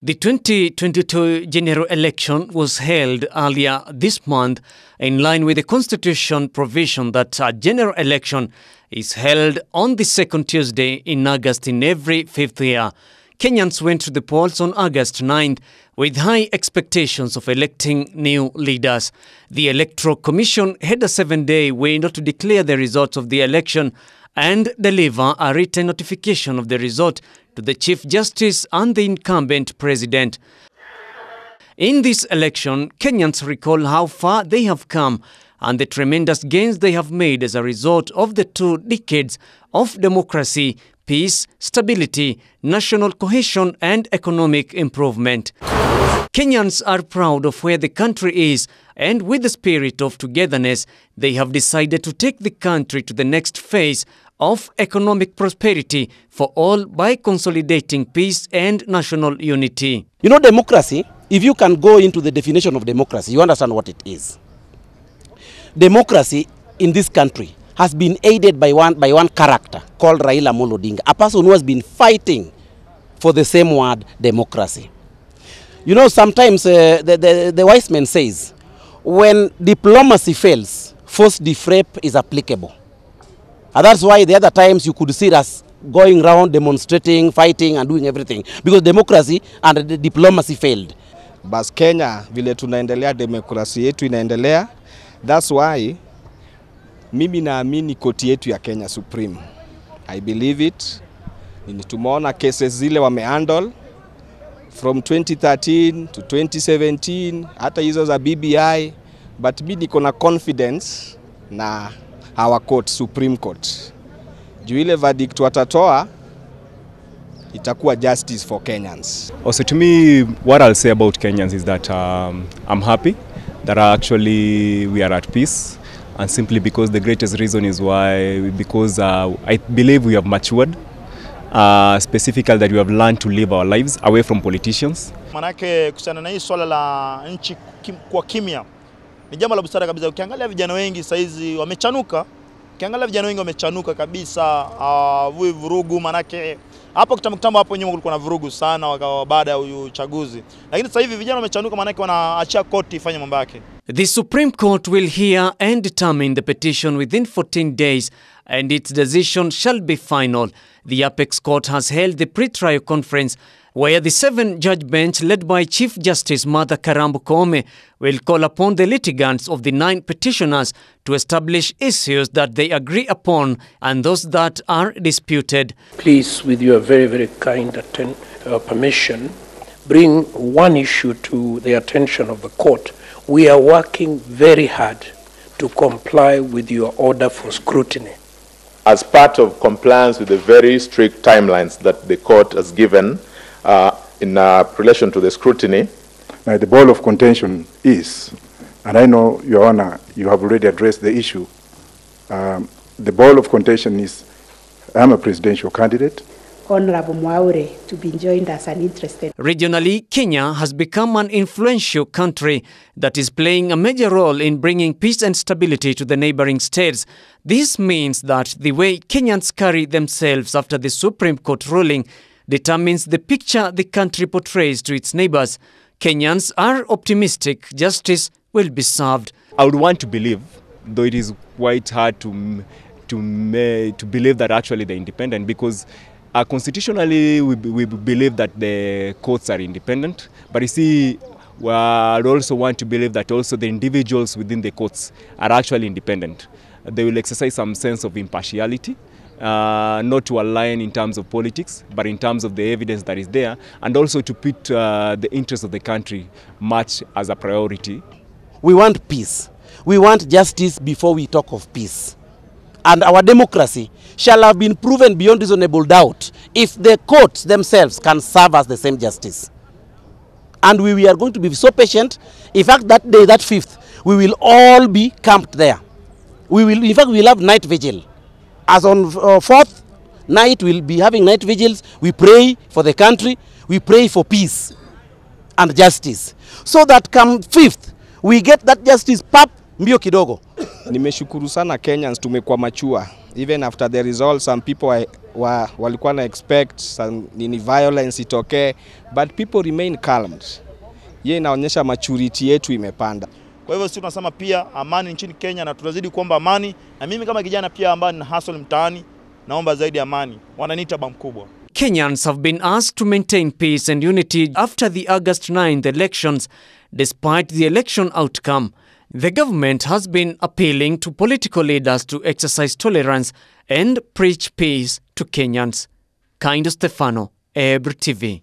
The 2022 general election was held earlier this month in line with the constitution provision that a general election is held on the second Tuesday in August in every fifth year. Kenyans went to the polls on August 9th with high expectations of electing new leaders. The Electoral Commission had a 7-day window to declare the results of the election and deliver a written notification of the result to the Chief Justice and the incumbent president. In this election, Kenyans recall how far they have come and the tremendous gains they have made as a result of the 2 decades of democracy, peace, stability, national cohesion and economic improvement. Kenyans are proud of where the country is, and with the spirit of togetherness, they have decided to take the country to the next phase of economic prosperity for all by consolidating peace and national unity. You know, democracy, if you can go into the definition of democracy, you understand what it is. Democracy in this country has been aided by one character called Raila Amolo Odinga, a person who has been fighting for the same word, democracy. You know, sometimes the wise man says, when diplomacy fails, force de frappe is applicable. And that's why the other times you could see us going around demonstrating, fighting and doing everything, because democracy and the diplomacy failed. Bas Kenya vile tunaendelea, demokrasi yetu inaendelea. That's why mimi naamini koti yetu ya Kenya Supreme. I believe it. Tumeona cases zile wamehandle from 2013 to 2017, hata hizo za BBI, but mimi niko na confidence na our court, Supreme Court. Juu ile verdict watatoa itakuwa justice for Kenyans. Also, to me, what I'll say about Kenyans is that I'm happy that actually we are at peace, and simply because the greatest reason is because I believe we have matured, specifically that we have learned to live our lives away from politicians. Manake kuhusiana na hii swala la nchi kwa kimya ni jambo la busara kabisa. Ukiangalia vijana wengi saizi wamechanuka. Ukiangalia vijana wengi wamechanuka kabisa, vurugu, manake hapo kitambo hapo nyuma kulikuwa na vurugu sana baada ya uchaguzi. Lakini sasa hivi vijana wamechanuka, manake wanaachia koti ifanye mambo yake. The Supreme Court will hear and determine the petition within 14 days and its decision shall be final. The Apex Court has held the pre-trial conference where the 7-judge bench led by Chief Justice Martha Karambu Koome will call upon the litigants of the 9 petitioners to establish issues that they agree upon and those that are disputed. Please, with your very, very kind permission, bring one issue to the attention of the court. We are working very hard to comply with your order for scrutiny. As part of compliance with the very strict timelines that the court has given in relation to the scrutiny. Now, the ball of contention is, and I know, Your Honor, you have already addressed the issue. The ball of contention is, I'm a presidential candidate. Honorable Mwaure to be joined as an interested. Regionally, Kenya has become an influential country that is playing a major role in bringing peace and stability to the neighboring states. This means that the way Kenyans carry themselves after the Supreme Court ruling determines the picture the country portrays to its neighbors. Kenyans are optimistic justice will be served. I would want to believe, though it is quite hard to believe that actually they're independent, because constitutionally we believe that the courts are independent, but you see, we also want to believe that also the individuals within the courts are actually independent. They will exercise some sense of impartiality, not to align in terms of politics, but in terms of the evidence that is there, and also to put the interests of the country much as a priority. We want peace. We want justice before we talk of peace. And our democracy shall have been proven beyond reasonable doubt if the courts themselves can serve us the same justice. And we are going to be so patient. In fact, that day, that 5th, we will all be camped there. In fact, we will have night vigil. As on 4th night, we'll be having night vigils. We pray for the country. We pray for peace and justice. So that come 5th, we get that justice pap mbio kidogo. Nimeshukuru sana Kenyans, tumekuwa mature. Even after the result, some people walikuwa na expect some violence itokee, but people remain calm. Yeye inaonyesha maturity yetu imepanda. Kwa hivyo sisi tunasema pia amani nchini Kenya na tunazidi kuomba amani, na mimi kama kijana pia ambaye nina hustle mtaani naomba zaidi amani. Wananiita baba mkubwa. Kenyans have been asked to maintain peace and unity after the August 9th elections. Despite the election outcome, the government has been appealing to political leaders to exercise tolerance and preach peace to Kenyans. Kind Stefano, Ebru TV.